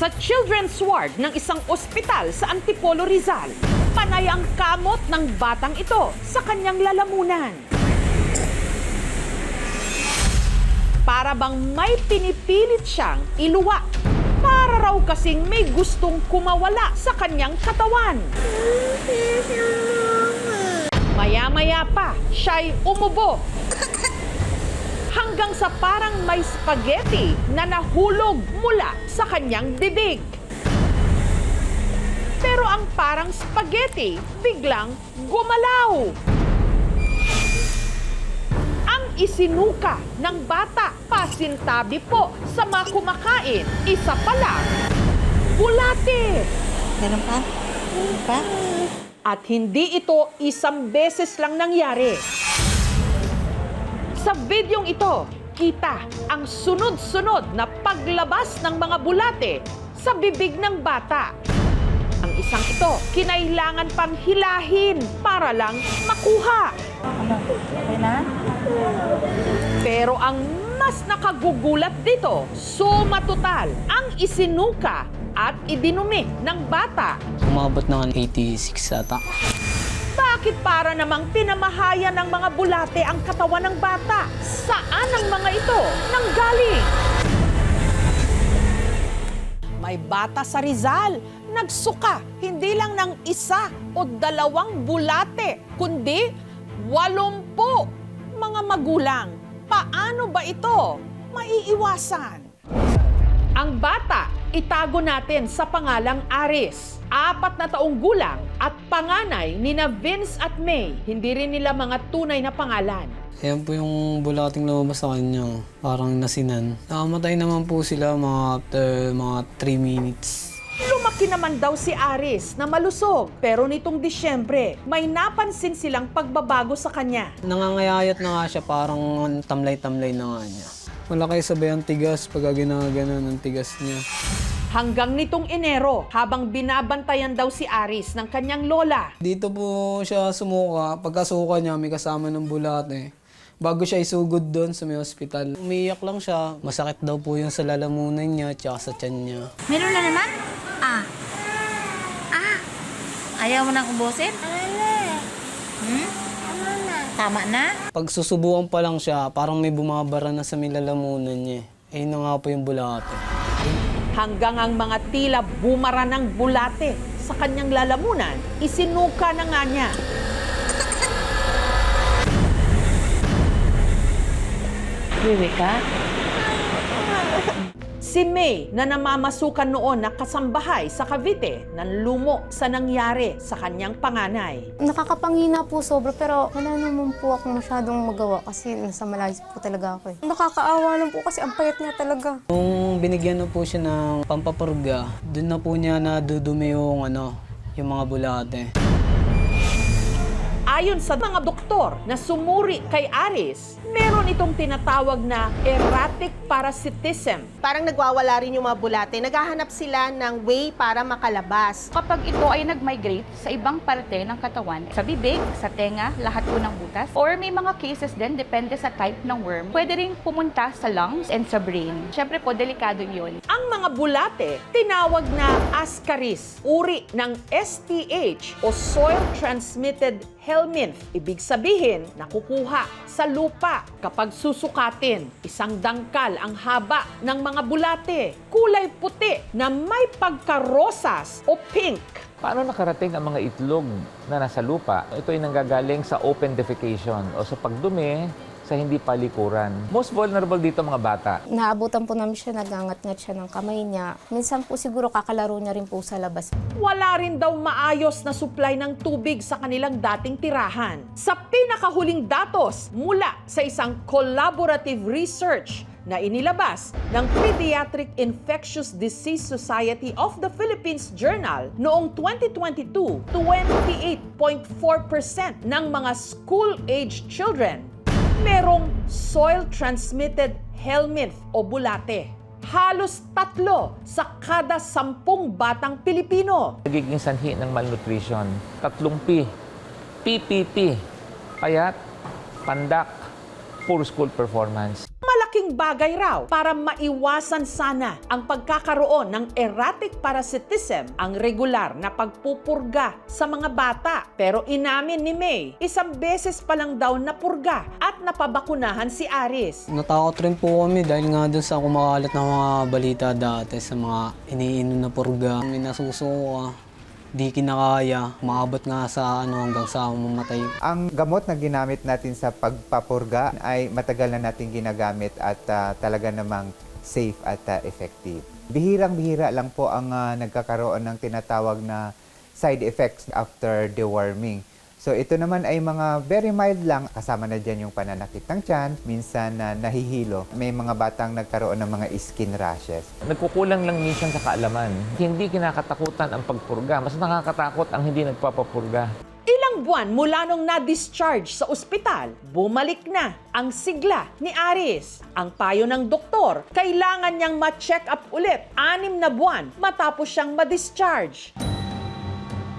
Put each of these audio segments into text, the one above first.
Sa children's ward ng isang ospital sa Antipolo, Rizal, panay ang kamot ng batang ito sa kanyang lalamunan. Para bang may pinipilit siyang iluwa. Para raw kasing may gustong kumawala sa kanyang katawan. Maya-maya pa, siya'y umubo. Hanggang sa parang may spaghetti na nahulog mula sa kanyang bibig. Pero ang parang spaghetti biglang gumalaw. Ang isinuka ng bata, pasintabi po sa mga kumakain, isa pa lang, bulate. Meron pa? Meron pa? At hindi ito isang beses lang nangyari. Sa videong ito, kita ang sunod-sunod na paglabas ng mga bulate sa bibig ng bata. Ang isang ito, kinailangan pang hilahin para lang makuha. Ano? Okay na? Pero ang mas nakagugulat dito, suma total ang isinuka at idinumi ng bata. Umabot ng 86 ata. Bakit para namang pinamahayan ng mga bulate ang katawan ng bata? Saan ang mga ito nanggaling? May bata sa Rizal, nagsuka hindi lang ng isa o dalawang bulate, kundi 80 mga magulang. Paano ba ito maiiwasan? Ang bata, itago natin sa pangalang Aris. 4 na taong gulang at panganay nina Vince at May. Hindi rin nila mga tunay na pangalan. Ayan po yung bulating lumabas sa kanya. Parang nasinan. Nakamatay naman po sila after mga 3 minutes. Lumaki naman daw si Aris na malusog. Pero nitong Disyembre, may napansin silang pagbabago sa kanya. Nangangayayat na nga siya, parang tamlay-tamlay na nga niya. Wala kayo sabay ang tigas pag ginaganon ang tigas niya. Hanggang nitong Enero, habang binabantayan daw si Aris ng kanyang lola. Dito po siya sumuka. Pagkasuka niya, may kasama ng bulate. Bago siya isugod doon sa may hospital. Umiiyak lang siya. Masakit daw po yung sa lalamunan niya at sa tiyan niya. Meron na naman? Ayaw mo nang ubusin? Tama na? Pag susubukan pa lang siya, parang may bumabara na sa may lalamunan niya. Ayun na nga po yung bulate. Hanggang ang mga tila bumara ng bulate sa kanyang lalamunan, isinuka na nga niya. Wiwi ka? Si May na namamasukan noon na kasambahay sa Cavite nanlumo sa nangyari sa kanyang panganay. Nakakapangina po sobra pero wala naman po akong masyadong magawa kasi nasa malayo po talaga ako eh. Nakakaawa lang po kasi ang payat niya talaga. Nung binigyan na po siya ng pampapurga, doon na po niya nadudumi yung mga bulate. Ayon sa mga doktor na sumuri kay Aris, meron itong tinatawag na erratic parasitism. Parang nagwawala rin yung mga bulate. Naghahanap sila ng way para makalabas. Kapag ito ay nag-migrate sa ibang parte ng katawan, sa bibig, sa tenga, lahat po ng butas, or may mga cases din, depende sa type ng worm, pwede rin pumunta sa lungs and sa brain. Siyempre po, delikado yun. Ang mga bulate, tinawag na ascaris, uri ng STH o soil-transmitted helminth. Ibig sabihin, nakukuha sa lupa kapag susukatin. Isang dangkal ang haba ng mga bulate. Kulay puti na may pagkarosas o pink. Paano nakarating ang mga itlog na nasa lupa? Ito ay nanggagaling sa open defecation o sa pagdumi sa hindi palikuran. Most vulnerable dito mga bata. Naabutan po namin siya, nagangat-ngat siya ng kamay niya. Minsan po siguro kakalaro niya rin po sa labas. Wala rin daw maayos na supply ng tubig sa kanilang dating tirahan. Sa pinakahuling datos mula sa isang collaborative research na inilabas ng Pediatric Infectious Disease Society of the Philippines Journal noong 2022, 28.4% ng mga school-age children merong soil-transmitted helminth o bulate. Halos 3 sa kada 10 batang Pilipino. Nagiging sanhi ng malnutrition. 3 P. PPP. Payat, pandak, poor school performance. Malaking malaking bagay raw para maiwasan sana ang pagkakaroon ng erratic parasitism ang regular na pagpupurga sa mga bata. Pero inamin ni May, isang beses pa lang daw napurga at napabakunahan si Aris. Natakot rin po kami dahil nga dun sa kumakalat na mga balita dati sa mga iniinom na purga. May nasusuka, di kinakaya, maabot nga sa hanggang sa mamatay. Ang gamot na ginamit natin sa pagpapurga ay matagal na natin ginagamit at talaga namang safe at effective. Bihirang-bihira lang po ang nagkakaroon ng tinatawag na side effects after deworming. So ito naman ay mga very mild lang, kasama na dyan yung pananakit ng tiyan, minsan nahihilo. May mga batang nagkaroon ng mga skin rashes. Nagkukulang lang minsan sa kaalaman. Hindi kinakatakutan ang pagpurga. Mas nakakatakot ang hindi nagpapapurga. Ilang buwan mula nung na-discharge sa ospital, bumalik na ang sigla ni Aris. Ang payo ng doktor, kailangan niyang ma-check up ulit 6 na buwan matapos siyang ma-discharge.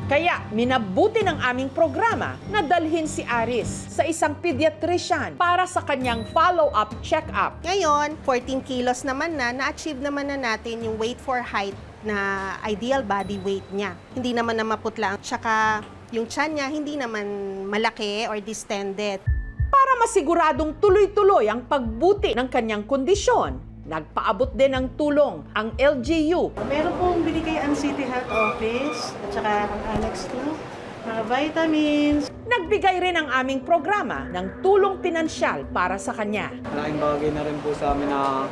Kaya minabuti ng aming programa na dalhin si Aris sa isang pediatrician para sa kanyang follow-up check-up. Ngayon, 14 kilos naman na-achieve naman na natin yung weight for height na ideal body weight niya. Hindi naman na maputla, tsaka yung tiyan niya hindi naman malaki or distended. Para masiguradong tuloy-tuloy ang pagbuti ng kanyang kondisyon, nagpaabot din ng tulong ang LGU. Meron pong binigay ang City Health Office at saka ang Annex 2, mga vitamins. Nagbigay rin ang aming programa ng tulong pinansyal para sa kanya. Malaking bagay na rin po sa amin na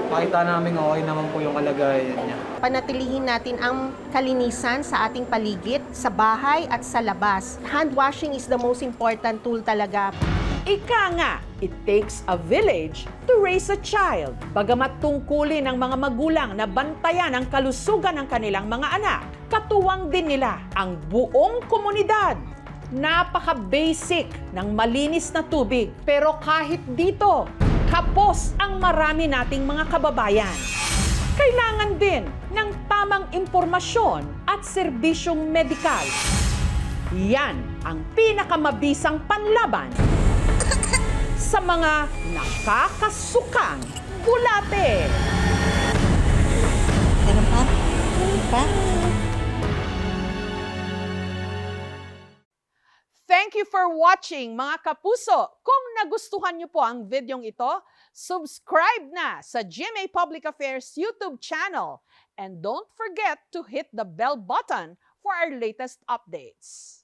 makita namin okay naman po yung kalagayan niya. Panatilihin natin ang kalinisan sa ating paligid, sa bahay at sa labas. Hand washing is the most important tool talaga. Ika nga, it takes a village to raise a child. Bagamat tungkulin ng mga magulang na bantayan ang kalusugan ng kanilang mga anak, katuwang din nila ang buong komunidad. Napaka-basic ng malinis na tubig. Pero kahit dito, kapos ang marami nating mga kababayan. Kailangan din ng tamang impormasyon at serbisyong medikal. Yan ang pinakamabisang panlaban sa mga nakakasukang bulate. Ganun pa? Ganun pa? Thank you for watching, mga kapuso. Kung nagustuhan niyo po ang videong ito, subscribe na sa GMA Public Affairs YouTube channel. And don't forget to hit the bell button for our latest updates.